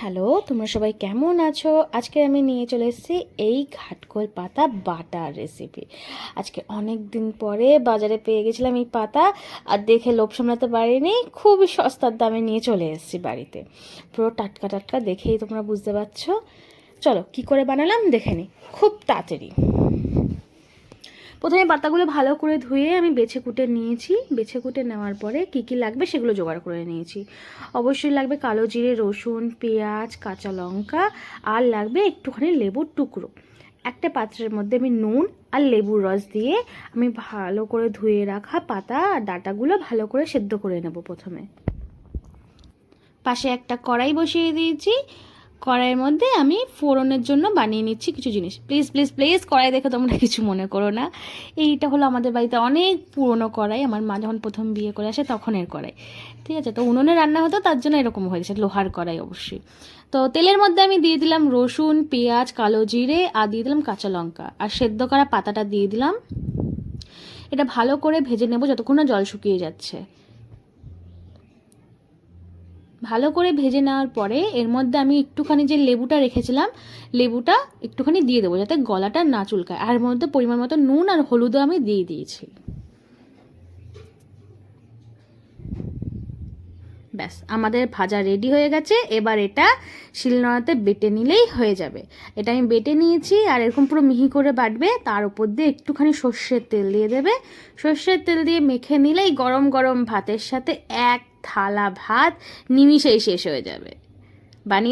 Hello, তোমরা সবাই কেমন আছো? আজকে আমি নিয়ে চলে এসেছি এই ঘাটকোল পাতা বাটার রেসিপি। আজকে অনেক দিন পরে বাজারে পেয়ে গেছিলাম এই পাতা, আর দেখে লোভ সামলাতে পারিনি। খুবই সস্তার দামে নিয়ে চলে এসেছি বাড়িতে। পুরো টাটকা টাটকা, দেখেই তোমরা বুঝতে পারছো। চলো কি করে বানালাম দেখে নিই খুব তাড়াতাড়ি। প্রথমে পাতাগুলো ভালো করে ধুয়ে আমি বেছে কুটে নিয়েছি। বেছে কুটে নেওয়ার পরে কী কী লাগবে সেগুলো জোগাড় করে নিয়েছি। অবশ্যই লাগবে কালো জিরে, রসুন, পেঁয়াজ, কাঁচা লঙ্কা, আর লাগবে একটুখানি লেবুর টুকরো। একটা পাত্রের মধ্যে আমি নুন আর লেবুর রস দিয়ে আমি ভালো করে ধুয়ে রাখা পাতা আর ডাঁটাগুলো ভালো করে সেদ্ধ করে নেব। প্রথমে পাশে একটা কড়াই বসিয়ে দিয়েছি। কড়াইয়ের মধ্যে আমি ফোড়নের জন্য বানিয়ে নিচ্ছি কিছু জিনিস। প্লিজ প্লিজ প্লিজ কড়াই দেখে তোমরা কিছু মনে করো না। এইটা হলো আমাদের বাড়িতে অনেক পুরনো কড়াই, আমার মা যখন প্রথম বিয়ে করে আসে তখনের কড়াই। ঠিক আছে, তো উনুনে রান্না হতো তার জন্য এরকম হয়েছে, লোহার কড়াই অবশ্যই। তো তেলের মধ্যে আমি দিয়ে দিলাম রসুন, পেঁয়াজ, কালো জিরে, আর দিয়ে দিলাম কাঁচা লঙ্কা, আর সেদ্ধ করা পাতাটা দিয়ে দিলাম। এটা ভালো করে ভেজে নেব যতক্ষণ না জল শুকিয়ে যাচ্ছে। ভালো করে ভেজে নেওয়ার পরে এর মধ্যে আমি একটুখানি যে লেবুটা রেখেছিলাম, লেবুটা একটুখানি দিয়ে দেবো যাতে গলাটা না চুলকায়। আর এর মধ্যে পরিমাণ মতো নুন আর হলুদও আমি দিয়ে দিয়েছি। ব্যাস, আমাদের ভাজা রেডি হয়ে গেছে। এবার এটা শিলনোড়াতে বেটে নিলেই হয়ে যাবে। এটা আমি বেটে নিয়েছি, আর এরকম পুরো মিহি করে বাটবে। তার উপর দিয়ে একটুখানি সর্ষের তেল দিয়ে দেবে। সর্ষের তেল দিয়ে মেখে নিলেই গরম গরম ভাতের সাথে এক থালা ভাত নিমিষেই শেষ হয়ে যাবে। বানিয়ে